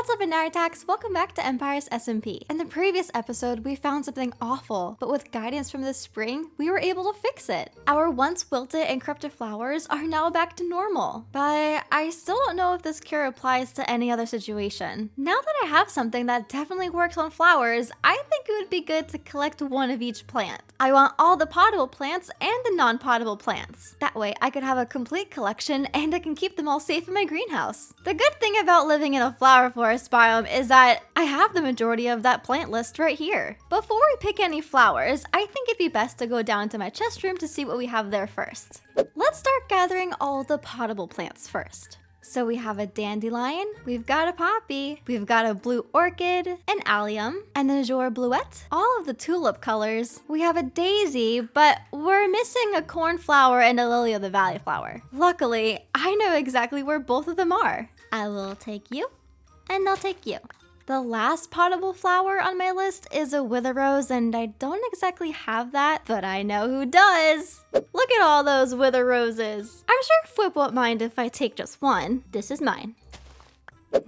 What's up, Inaritax? Welcome back to Empires SMP. In the previous episode, we found something awful, but with guidance from the spring, we were able to fix it. Our once wilted and corrupted flowers are now back to normal, but I still don't know if this cure applies to any other situation. Now that I have something that definitely works on flowers, I think it would be good to collect one of each plant. I want all the potable plants and the non-potable plants. That way, I could have a complete collection and I can keep them all safe in my greenhouse. The good thing about living in a flower forest biome is that I have the majority of that plant list right here. Before we pick any flowers, I think it'd be best to go down to my chest room to see what we have there first. Let's start gathering all the potable plants first. So we have a dandelion, we've got a poppy, we've got a blue orchid, an allium, an azure bluette, all of the tulip colors. We have a daisy, but we're missing a cornflower and a lily of the valley flower. Luckily, I know exactly where both of them are. I will take you, and I'll take you. The last potable flower on my list is a wither rose, and I don't exactly have that, but I know who does. Look at all those wither roses. I'm sure Fwhip won't mind if I take just one. This is mine.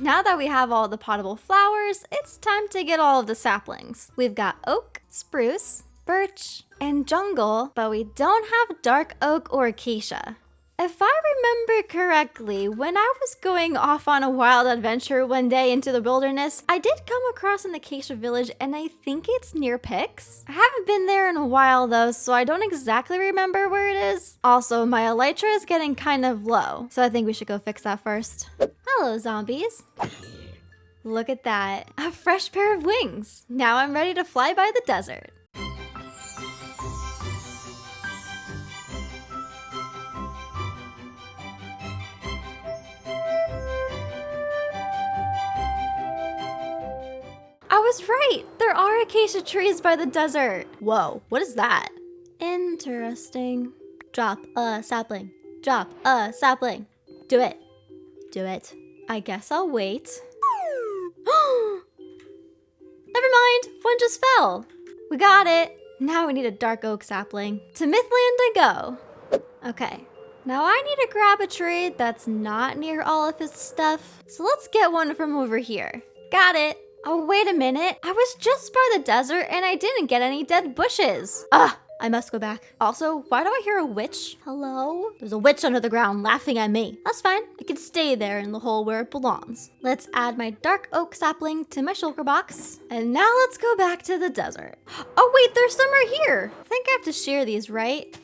Now that we have all the potable flowers, it's time to get all of the saplings. We've got oak, spruce, birch, and jungle, but we don't have dark oak or acacia. If I remember correctly, when I was going off on a wild adventure one day into the wilderness, I did come across an acacia village, and I think it's near Pix. I haven't been there in a while though, so I don't exactly remember where it is. Also, my elytra is getting kind of low, so I think we should go fix that first. Hello, zombies. Look at that, a fresh pair of wings. Now I'm ready to fly by the desert. I was right! There are acacia trees by the desert! Whoa, what is that? Interesting. Drop a sapling. Drop a sapling. Do it. Do it. I guess I'll wait. Never mind! One just fell! We got it! Now we need a dark oak sapling. To Mythland I go! Okay. Now I need to grab a tree that's not near all of his stuff. So let's get one from over here. Got it! Oh, wait a minute. I was just by the desert and I didn't get any dead bushes. I must go back. Also, why do I hear a witch? Hello? There's a witch under the ground laughing at me. That's fine. I can stay there in the hole where it belongs. Let's add my dark oak sapling to my shulker box. And now let's go back to the desert. Oh, wait, there's some right here. I think I have to shear these, right?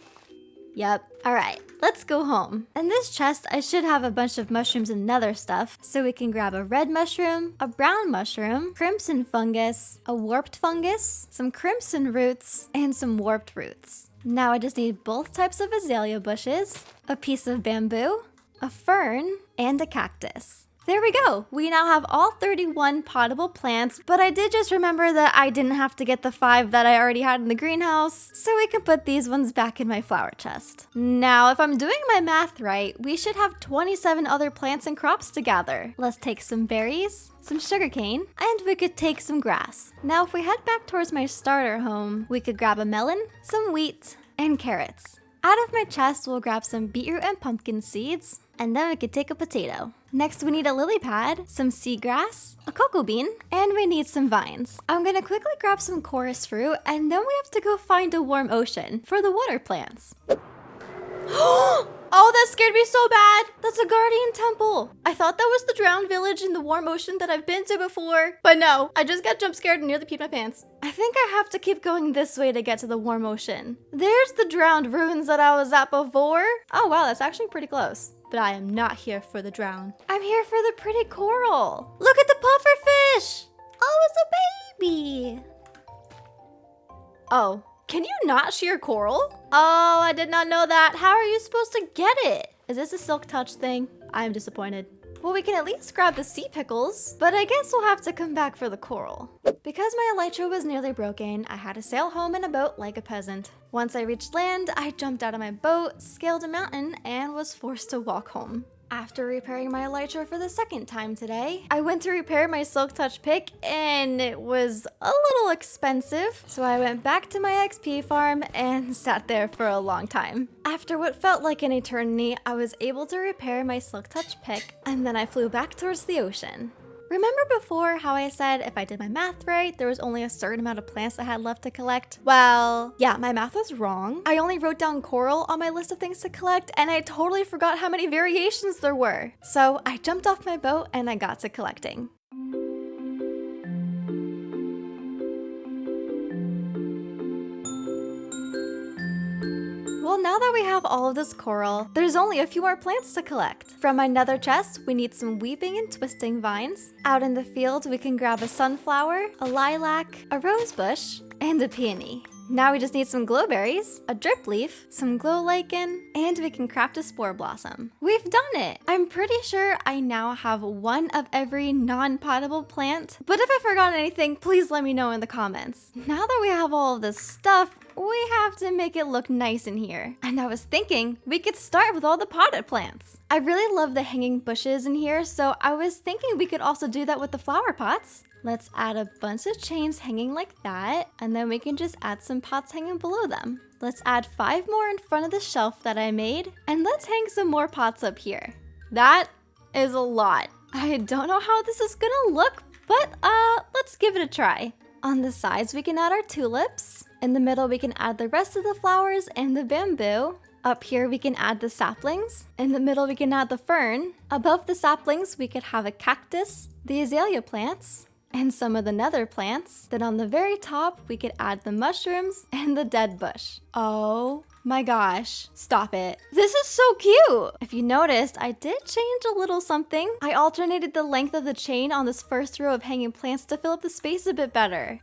Yep. All right, let's go home. In this chest, I should have a bunch of mushrooms and nether stuff, so we can grab a red mushroom, a brown mushroom, crimson fungus, a warped fungus, some crimson roots, and some warped roots. Now I just need both types of azalea bushes, a piece of bamboo, a fern, and a cactus. There we go. We now have all 31 potable plants, but I did just remember that I didn't have to get the 5 that I already had in the greenhouse, so we can put these ones back in my flower chest. Now, if I'm doing my math right, we should have 27 other plants and crops to gather. Let's take some berries, some sugarcane, and we could take some grass. Now, if we head back towards my starter home, we could grab a melon, some wheat, and carrots. Out of my chest, we'll grab some beetroot and pumpkin seeds, and then we could take a potato. Next, we need a lily pad, some seagrass, a cocoa bean, and we need some vines. I'm gonna quickly grab some chorus fruit, and then we have to go find a warm ocean for the water plants. Oh, that scared me so bad! That's a guardian temple! I thought that was the drowned village in the warm ocean that I've been to before. But no, I just got jump scared and nearly peed my pants. I think I have to keep going this way to get to the warm ocean. There's the drowned ruins that I was at before. Oh wow, that's actually pretty close. But I am not here for the drown. I'm here for the pretty coral. Look at the pufferfish! Oh, it's a baby! Oh. Can you not shear coral? Oh, I did not know that. How are you supposed to get it? Is this a silk touch thing? I am disappointed. Well, we can at least grab the sea pickles, but I guess we'll have to come back for the coral. Because my elytra was nearly broken, I had to sail home in a boat like a peasant. Once I reached land, I jumped out of my boat, scaled a mountain, and was forced to walk home. After repairing my elytra for the second time today, I went to repair my Silk Touch pick and it was a little expensive, so I went back to my XP farm and sat there for a long time. After what felt like an eternity, I was able to repair my Silk Touch pick and then I flew back towards the ocean. Remember before how I said if I did my math right, there was only a certain amount of plants I had left to collect? Well, yeah, my math was wrong. I only wrote down coral on my list of things to collect, and I totally forgot how many variations there were. So I jumped off my boat and I got to collecting. Well, now that we have all of this coral, there's only a few more plants to collect. From my nether chest, we need some weeping and twisting vines. Out in the field, we can grab a sunflower, a lilac, a rose bush, and a peony. Now we just need some glowberries, a drip leaf, some glow lichen, and we can craft a spore blossom. We've done it! I'm pretty sure I now have one of every non-potable plant, but if I forgot anything, please let me know in the comments. Now that we have all of this stuff, we have to make it look nice in here. And I was thinking we could start with all the potted plants. I really love the hanging bushes in here, so I was thinking we could also do that with the flower pots. Let's add a bunch of chains hanging like that, and then we can just add some pots hanging below them. Let's add 5 more in front of the shelf that I made, and let's hang some more pots up here. That is a lot. I don't know how this is gonna look, but let's give it a try. On the sides, we can add our tulips. In the middle, we can add the rest of the flowers and the bamboo. Up here, we can add the saplings. In the middle, we can add the fern. Above the saplings, we could have a cactus, the azalea plants, and some of the nether plants. Then on the very top, we could add the mushrooms and the dead bush. Oh my gosh, stop it. This is so cute. If you noticed, I did change a little something. I alternated the length of the chain on this first row of hanging plants to fill up the space a bit better.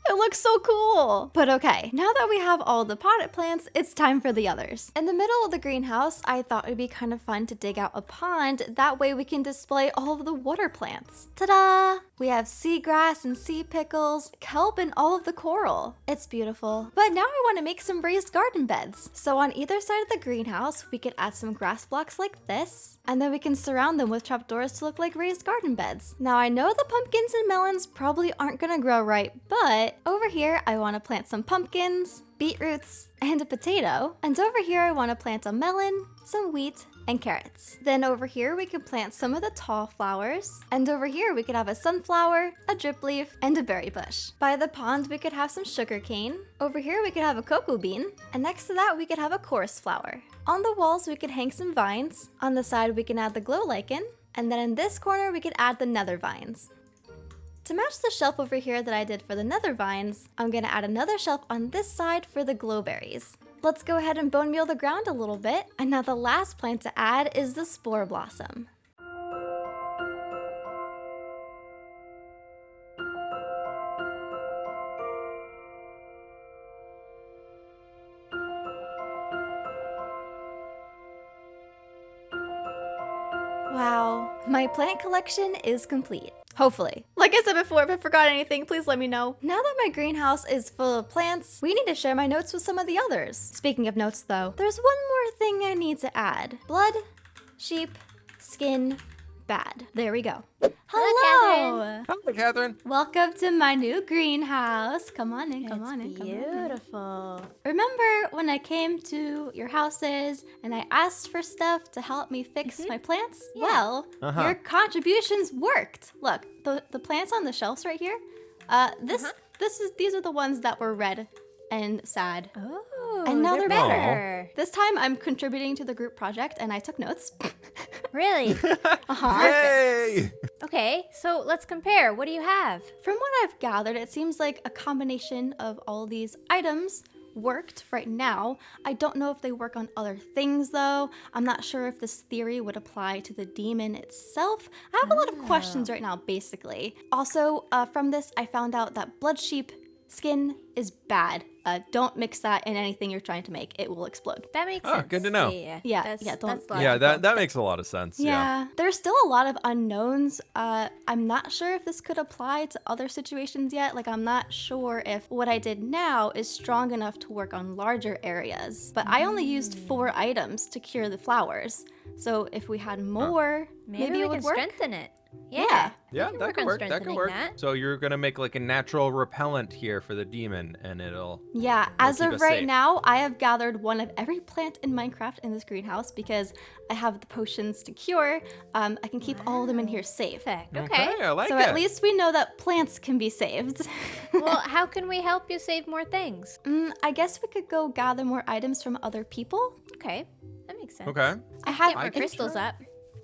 It looks so cool! But okay, now that we have all the potted plants, it's time for the others. In the middle of the greenhouse, I thought it'd be kind of fun to dig out a pond. That way we can display all of the water plants. Ta-da! We have seagrass and sea pickles, kelp, and all of the coral. It's beautiful. But now I want to make some raised garden beds. So on either side of the greenhouse, we could add some grass blocks like this, and then we can surround them with trapdoors to look like raised garden beds. Now I know the pumpkins and melons probably aren't gonna grow right, but over here I want to plant some pumpkins, beetroots, and a potato. And over here I want to plant a melon, some wheat, and carrots. Then over here we could plant some of the tall flowers. And over here we could have a sunflower, a drip leaf, and a berry bush. By the pond we could have some sugar cane. Over here we could have a cocoa bean. And next to that we could have a chorus flower. On the walls we could hang some vines. On the side we can add the glow lichen. And then in this corner we could add the nether vines. To match the shelf over here that I did for the nether vines, I'm gonna add another shelf on this side for the glowberries. Let's go ahead and bone meal the ground a little bit. And now the last plant to add is the spore blossom. Wow, my plant collection is complete. Hopefully. Like I said before, if I forgot anything, please let me know. Now that my greenhouse is full of plants, we need to share my notes with some of the others. Speaking of notes though, there's one more thing I need to add. Blood, sheep, skin, bad. There we go. Hello! Katherine. Hi, Katherine. Welcome to my new greenhouse. Come on in, come on in. Beautiful. Remember when I came to your houses and I asked for stuff to help me fix my plants? Yeah. Well, your contributions worked. Look, the plants on the shelves right here. These are the ones that were red and sad. Oh, And now they're better. This time I'm contributing to the group project and I took notes. Really? Yay! Okay, so let's compare. What do you have? From what I've gathered, it seems like a combination of all these items worked right now. I don't know if they work on other things though. I'm not sure if this theory would apply to the demon itself. I have a lot of questions right now, basically. Also, from this, I found out that blood sheep skin is bad. Don't mix that in anything you're trying to make. It will explode. That makes Oh, sense. good to know. Yeah, That's don't- Yeah, logical. that makes a lot of sense. Yeah, there's still a lot of unknowns. I'm not sure if this could apply to other situations yet. Like, I'm not sure if what I did now is strong enough to work on larger areas. But I only used 4 items to cure the flowers. So if we had more, maybe we it would can work. strengthen it. Yeah. Yeah, can that work could on work. That could strengthening work. that. So you're gonna make like a natural repellent here for the demon, and it'll. Yeah, as keep of us right safe. now, I have gathered one of every plant in Minecraft in this greenhouse because I have the potions to cure. I can keep all of them in here safe. Perfect. Okay, Okay. I like So it. at least we know that plants can be saved. Well, how can we help you save more things? I guess we could go gather more items from other people. Okay. That makes sense. Okay. I have Get more can crystals try. up.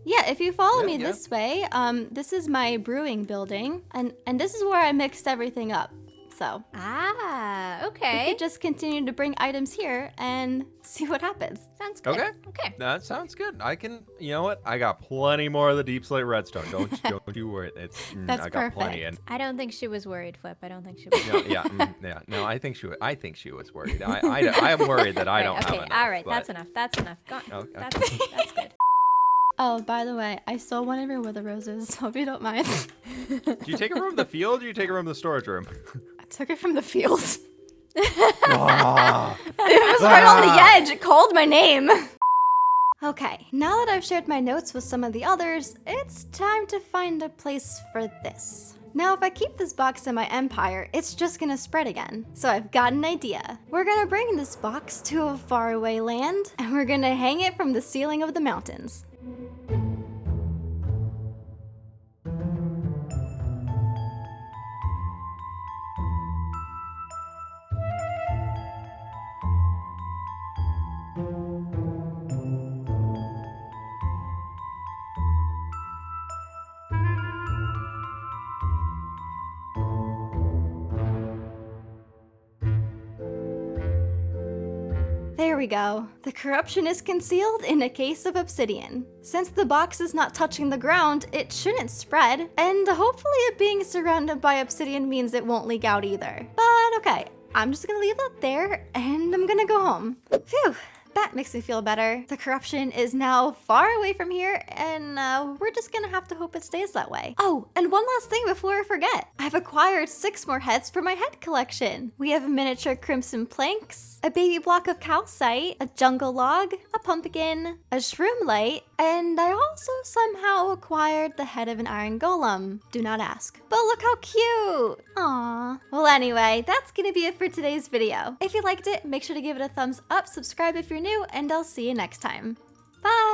Yeah, if you follow me Yeah. this way, this is my brewing building, and this is where I mixed everything up. So Ah, we okay. could just continue to bring items here and see what happens. Sounds good. Okay. Okay. That sounds good. I can. You know what? I got plenty more of the deep slate redstone. Don't you worry. That's I got plenty. perfect. I don't think she was worried, Fwhip. I don't think she was. Yeah. No, I think she was worried. I am worried that I Right, don't okay. have enough. All right. but- That's enough. That's enough. Go on. Okay. That's good. Oh, by the way, I stole one of your wither roses, so if you don't mind. Do you take it from the field or do you take it from the storage room? I took it from the field. Ah. It was right on the edge. It called my name. Okay, now that I've shared my notes with some of the others, it's time to find a place for this. Now, if I keep this box in my empire, it's just gonna spread again. So I've got an idea. We're gonna bring this box to a faraway land, and we're gonna hang it from the ceiling of the mountains. There we go. The corruption is concealed in a case of obsidian. Since the box is not touching the ground, it shouldn't spread, and hopefully it being surrounded by obsidian means it won't leak out either. But okay, I'm just gonna leave that there, and I'm gonna go home. Phew, that makes me feel better. The corruption is now far away from here, and we're just gonna have to hope it stays that way. Oh, and one last thing before I forget. I've acquired 6 more heads for my head collection. We have miniature crimson planks, a baby block of calcite, a jungle log, a pumpkin, a shroom light, and I also somehow acquired the head of an iron golem. Do not ask. But look how cute! Aww. Well anyway, that's gonna be it for today's video. If you liked it, make sure to give it a thumbs up, subscribe if you're new, and I'll see you next time. Bye!